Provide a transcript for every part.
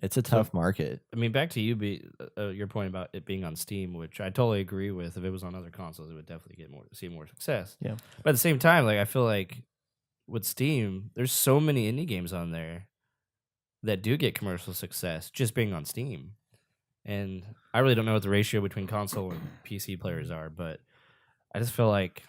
It's a tough market. I mean, back to your point about it being on Steam, which I totally agree with. If it was on other consoles, it would definitely see more success. Yeah. But at the same time, like I feel like with Steam, there's so many indie games on there that do get commercial success just being on Steam. And I really don't know what the ratio between console and PC players are, but I just feel like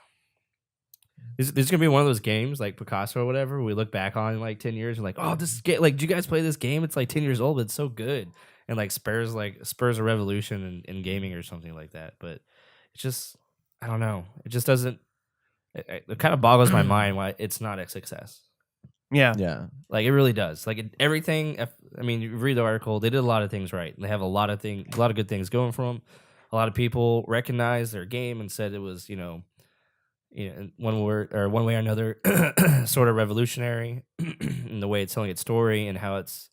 this is gonna be one of those games like Picasso or whatever. We look back on in like 10 years and like, oh, this game, like, do you guys play this game? It's like 10 years old, but it's so good, and like spurs a revolution in gaming or something like that. But it's just, I don't know. It just doesn't. It kind of boggles my mind why it's not a success. Yeah. Yeah. Like it really does. Like everything. I mean, you read the article. They did a lot of things right. They have a lot of good things going for them. A lot of people recognized their game and said it was, one way or another, sort of revolutionary in the way it's telling its story and how it's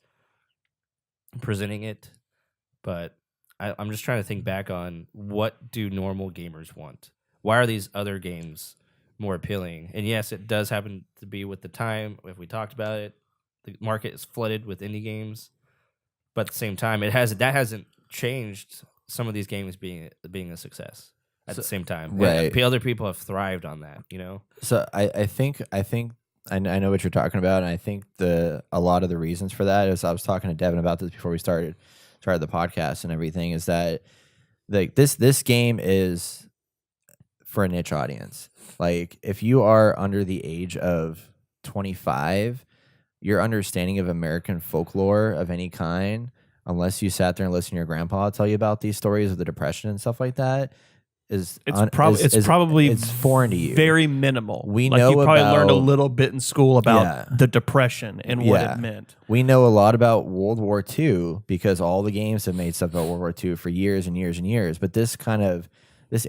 presenting it. But I'm just trying to think back on what do normal gamers want? Why are these other games more appealing? And yes, it does happen to be with the time. If we talked about it, the market is flooded with indie games. But at the same time, that hasn't changed some of these games being a success. At the same time, right? Other people have thrived on that, So I think I know what you're talking about, and I think a lot of the reasons for that is I was talking to Devin about this before we started the podcast and everything. Is that like this game is for a niche audience. Like if you are under the age of 25, your understanding of American folklore of any kind, unless you sat there and listened to your grandpa tell you about these stories of the Depression and stuff like that, it's probably foreign to you. Very minimal. We like know you probably learned a about- little bit in school about the Depression and what it meant. We know a lot about World War II because all the games have made stuff about World War II for years and years and years. But this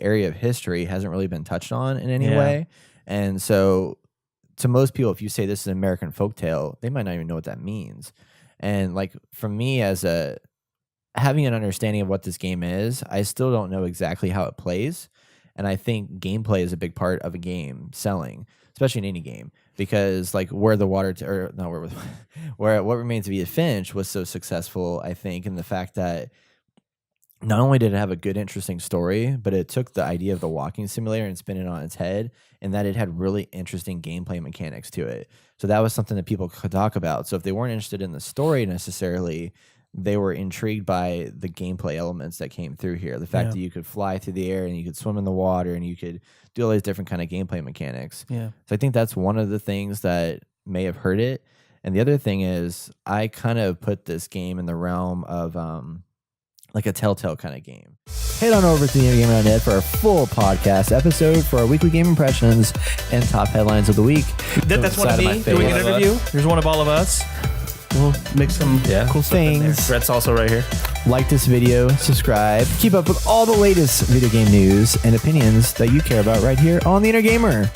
area of history hasn't really been touched on in any way. And so to most people, if you say this is an American folktale, they might not even know what that means. And like for me, having an understanding of what this game is, I still don't know exactly how it plays. And I think gameplay is a big part of a game selling, especially in any game, because like What Remains of Edith Finch was so successful, I think, in the fact that not only did it have a good, interesting story, but it took the idea of the walking simulator and spin it on its head, and that it had really interesting gameplay mechanics to it. So that was something that people could talk about. So if they weren't interested in the story necessarily, they were intrigued by the gameplay elements that came through here. The fact that you could fly through the air and you could swim in the water and you could do all these different kind of gameplay mechanics. Yeah. So I think that's one of the things that may have hurt it. And the other thing is I kind of put this game in the realm of like a Telltale kind of game. Head on over to TheInnerGamer.net for a full podcast episode for our weekly game impressions and top headlines of the week. That's one of me doing an interview. Here's one of all of us. We'll make some cool things. Brett's also right here. Like this video, subscribe, keep up with all the latest video game news and opinions that you care about right here on The Inner Gamer.